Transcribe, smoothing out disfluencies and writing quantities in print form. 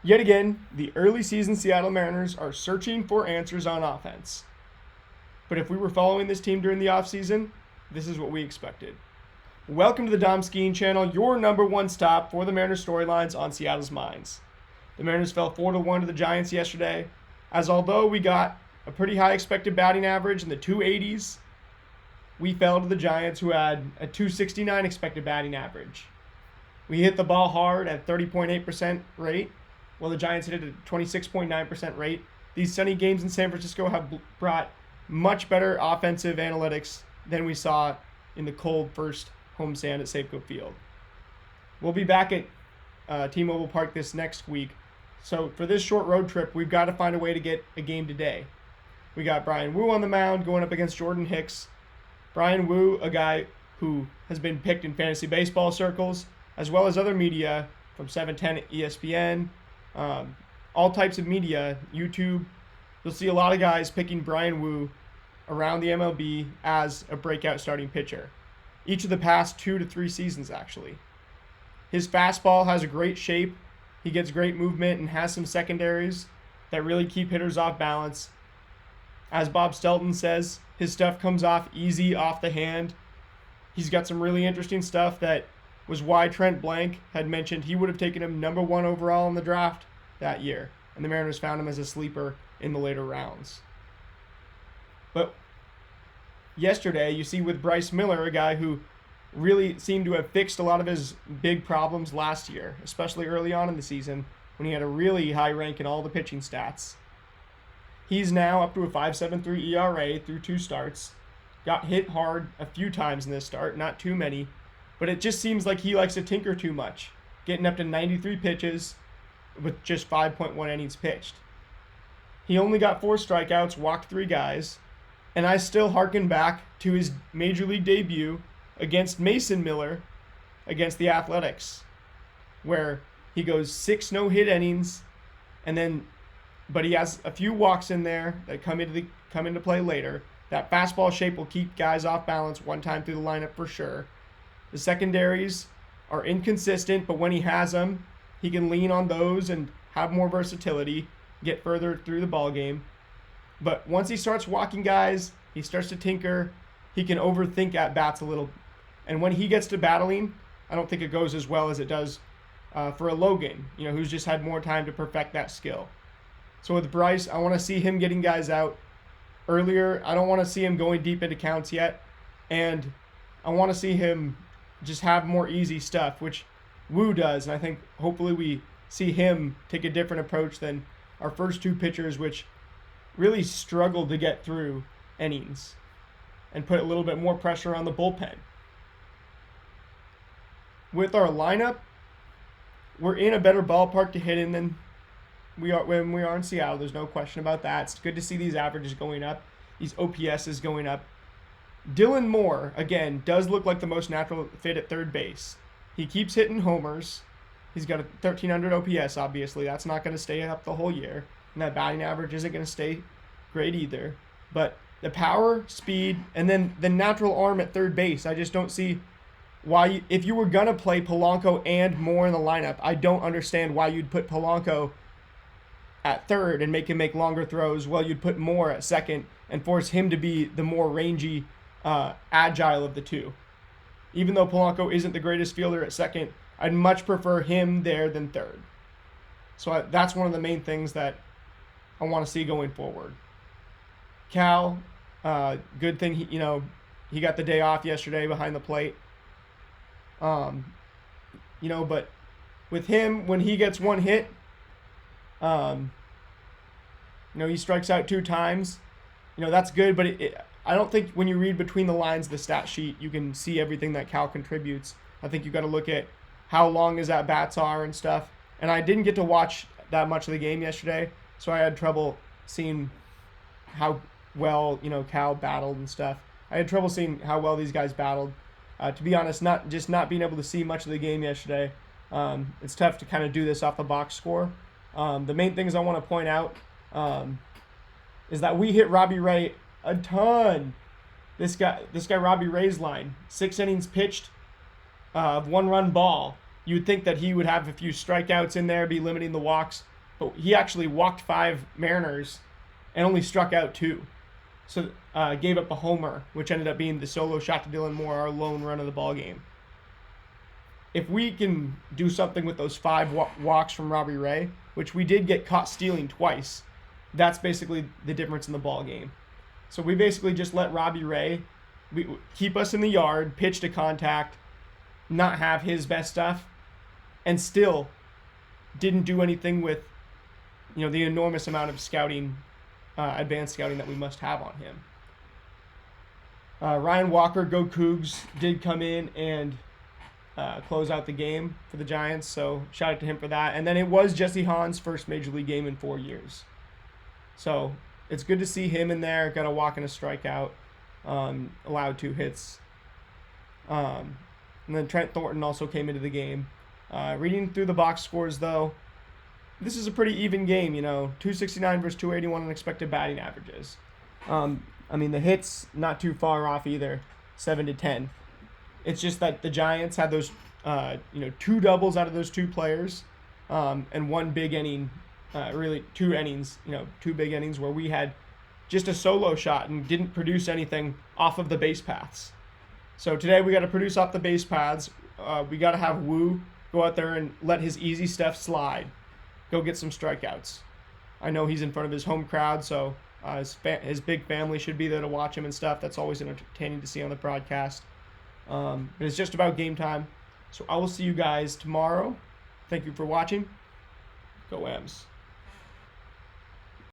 Yet again, the early season Seattle Mariners are searching for answers on offense. But if we were following this team during the offseason, this is what we expected. Welcome to the Dom Skiing Channel, your number one stop for the Mariners storylines on Seattle's minds. The Mariners fell 4-1 to the Giants yesterday, as although we got a pretty high expected batting average in the 280s, we fell to the Giants, who had a 269 expected batting average. We hit the ball hard at 30.8% rate, while the Giants hit it at 26.9% rate. These sunny games in San Francisco have brought much better offensive analytics than we saw in the cold first homestand at Safeco Field. We'll be back at T-Mobile Park this next week. So for this short road trip, we've got to find a way to get a game today. We got Bryan Woo on the mound going up against Jordan Hicks. Bryan Woo, a guy who has been picked in fantasy baseball circles, as well as other media from 710 ESPN, all types of media, YouTube. You'll see a lot of guys picking Bryan Woo around the MLB as a breakout starting pitcher. Each of the past 2 to 3 seasons, actually. His fastball has a great shape. He gets great movement and has some secondaries that really keep hitters off balance. As Bob Stelton says, his stuff comes off easy off the hand. He's got some really interesting stuff that was why Trent Blank had mentioned he would have taken him number 1 overall in the draft that year. And the Mariners found him as a sleeper in the later rounds. But yesterday, you see with Bryce Miller, a guy who really seemed to have fixed a lot of his big problems last year, especially early on in the season when he had a really high rank in all the pitching stats. He's now up to a 5.73 ERA through 2 starts. Got hit hard a few times in this start, not too many, but it just seems like he likes to tinker too much, getting up to 93 pitches with just 5.1 innings pitched. He only got 4 strikeouts, walked 3 guys, and I still harken back to his major league debut against Mason Miller against the Athletics, where he goes 6 no-hit innings, but he has a few walks in there that come into play later. That fastball shape will keep guys off balance one time through the lineup for sure. The secondaries are inconsistent, but when he has them, he can lean on those and have more versatility, get further through the ball game. But once he starts walking guys, he starts to tinker. He can overthink at bats a little. And when he gets to battling, I don't think it goes as well as it does for a Logan, who's just had more time to perfect that skill. So with Bryce, I want to see him getting guys out earlier. I don't want to see him going deep into counts yet. And I want to see him just have more easy stuff, which Woo does. And I think hopefully we see him take a different approach than our first 2 pitchers, which really struggled to get through innings and put a little bit more pressure on the bullpen. With our lineup, we're in a better ballpark to hit in than we are when we are in Seattle. There's no question about that. It's good to see these averages going up, these OPSs going up. Dylan Moore, again, does look like the most natural fit at third base. He keeps hitting homers. He's got a 1,300 OPS, obviously. That's not going to stay up the whole year. And that batting average isn't going to stay great either. But the power, speed, and then the natural arm at third base, I just don't see why, if you were going to play Polanco and Moore in the lineup, I don't understand why you'd put Polanco at third and make him make longer throws while you'd put Moore at second and force him to be the more rangy, agile of the two. Even though Polanco isn't the greatest fielder at second, I'd much prefer him there than third. So that's one of the main things that I want to see going forward. Cal, good thing he got the day off yesterday behind the plate. But with him, when he gets one hit, he strikes out 2 times. That's good, but I don't think when you read between the lines of the stat sheet, you can see everything that Cal contributes. I think you've got to look at how long his at-bats are and stuff. And I didn't get to watch that much of the game yesterday, so I had trouble seeing how well, Cal battled and stuff. I had trouble seeing how well these guys battled. To be honest, not being able to see much of the game yesterday. It's tough to kind of do this off the box score. The main things I want to point out is that we hit Robbie Ray a ton. This guy Robbie Ray's line, 6 innings pitched, 1 run ball. You'd think that he would have a few strikeouts in there, be limiting the walks, but he actually walked 5 Mariners and only struck out 2. So gave up a homer, which ended up being the solo shot to Dylan Moore, our lone run of the ball game. If we can do something with those 5 walks from Robbie Ray, which we did get caught stealing twice, that's basically the difference in the ball game. So we basically just let Robbie Ray keep us in the yard, pitch to contact, not have his best stuff, and still didn't do anything with, the enormous amount of scouting, advanced scouting that we must have on him. Ryan Walker, go Cougs, did come in and close out the game for the Giants, so shout out to him for that. And then it was Jesse Hahn's first Major League game in 4 years. So it's good to see him in there, got a walk and a strikeout, allowed 2 hits. And then Trent Thornton also came into the game. Reading through the box scores, though, this is a pretty even game, 269 versus 281 unexpected batting averages. The hits, not too far off either, 7 to 10. It's just that the Giants had those, 2 doubles out of those 2 players, and 1 big inning, really 2 innings, 2 big innings where we had just a solo shot and didn't produce anything off of the base paths. So today we got to produce off the base paths. We got to have Woo go out there and let his easy stuff slide. Go get some strikeouts. I know he's in front of his home crowd, so his big family should be there to watch him and stuff. That's always entertaining to see on the broadcast. But it's just about game time. So I will see you guys tomorrow. Thank you for watching. Go M's.